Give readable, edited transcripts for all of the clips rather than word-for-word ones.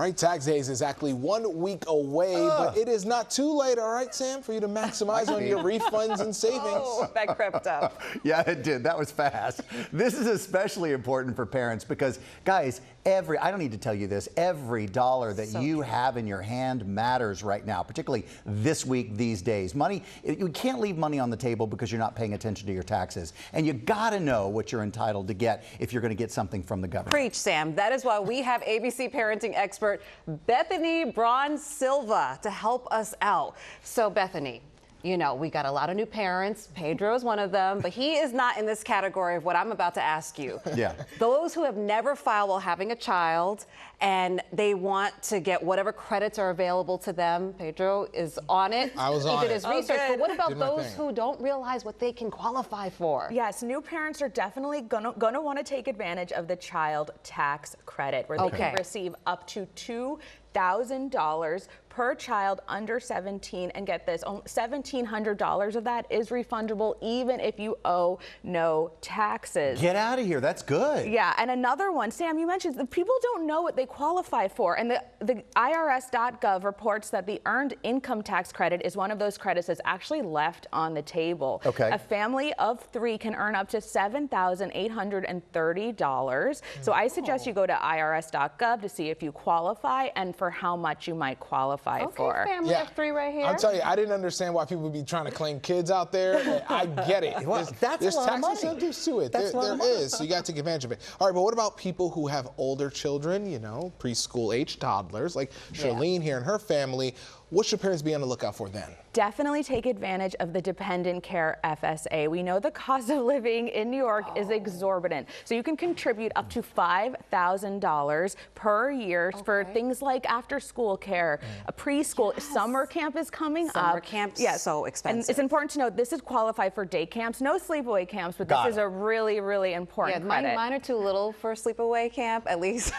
right, tax day is exactly 1 week away, but it is not too late, all right, Sam, for you to maximize on your refunds and savings. Oh, that crept up. Yeah, it did. That was fast. This is especially important for parents because, guys, I don't need to tell you this, every dollar that you have in your hand matters right now, particularly this week, these days. Money, you can't leave money on the table because you're not paying attention to your taxes. And you gotta know what you're entitled to get if you're gonna get something from the government. Preach, Sam. That is why we have ABC parenting expert Bethanny Braun-Silva to help us out. So, Bethanny, you know, we got a lot of new parents. Pedro is one of them, but he is not in this category of what I'm about to ask you. Yeah. Those who have never filed while having a child and they want to get whatever credits are available to them. Pedro is on it. I was on it. He did his research. But what about those thing. who don't realize what they can qualify for? Yes, new parents are definitely gonna want to take advantage of the child tax credit, where they can receive up to $2,000 per child under 17, and get this, $1,700 of that is refundable even if you owe no taxes. Get out of here, that's good. Yeah, and another one, Sam, you mentioned that people don't know what they qualify for, and the IRS.gov reports that the earned income tax credit is one of those credits that's actually left on the table. Okay. A family of 3 can earn up to $7,830. So I suggest you go to IRS.gov to see if you qualify and for how much you might qualify for. Family of 3 right here. I'll tell you, I didn't understand why people would be trying to claim kids out there. I get it. Well, there's a lot of tax money. incentives to it. That's There is, so you got to take advantage of it. All right, but what about people who have older children, you know, preschool-age toddlers, like Charlene here and her family? What should parents be on the lookout for then? Definitely take advantage of the Dependent Care FSA. We know the cost of living in New York is exorbitant. So you can contribute up to $5,000 per year for things like after-school care, a preschool, summer camp is coming up. Summer camp, so expensive. And it's important to note this is qualified for day camps, no sleepaway camps, but this is a really, really important credit. Mine are too little for a sleepaway camp, at least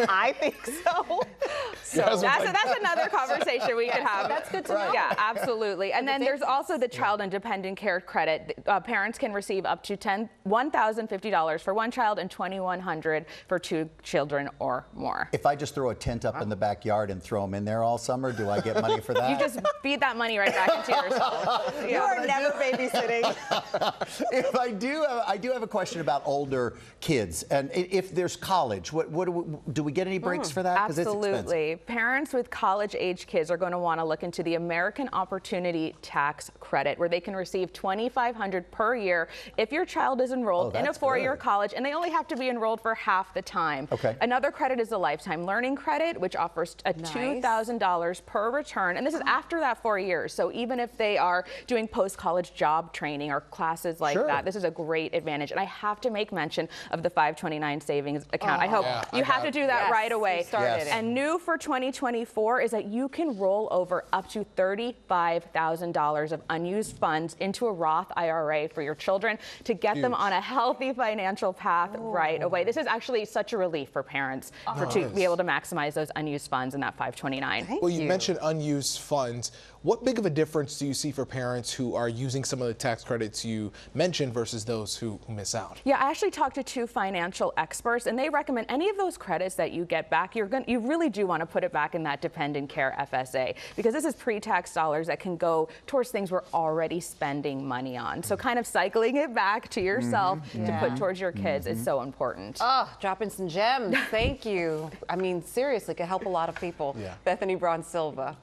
I think so. So that's another conversation we could have. That's good to know. Yeah, absolutely. And then there's also the Child and Dependent Care credit. Parents can receive up to $1,050 for 1 child and $2,100 for 2 children or more. If I just throw a tent up in the backyard and throw them in there all summer, do I get money for that? You just feed that money right back into yourself. You are never babysitting. If I do have a question about older kids, and if there's college, do we get any breaks for that? 'Cause it's expensive. Absolutely. Parents with college-age kids are going to want to look into the American Opportunity Tax Credit, where they can receive $2,500 per year if your child is enrolled in a 4-year college, and they only have to be enrolled for half the time. Okay. Another credit is the Lifetime Learning Credit, which offers a $2,000 per return, and this is after that 4 years. So even if they are doing post-college job training or classes like that, this is a great advantage. And I have to make mention of the 529 savings account. I hope you have to do that right away. And new for 2024 is that you can roll over up to $35,000 of unused funds into a Roth IRA for your children to get them on a healthy financial path right away. This is actually such a relief for parents to be able to maximize those unused funds in that 529. Well, you mentioned unused funds. What big of a difference do you see for parents who are using some of the tax credits you mentioned versus those who miss out? Yeah, I actually talked to 2 financial experts, and they recommend any of those credits that you get back, you really do want to put it back in that Dependent Care FSA, because this is pre-tax dollars that can go towards things we're already spending money on. So kind of cycling it back to yourself to put towards your kids is so important. Oh, dropping some gems. Thank you. I mean, seriously, could help a lot of people. Bethanny Braun-Silva.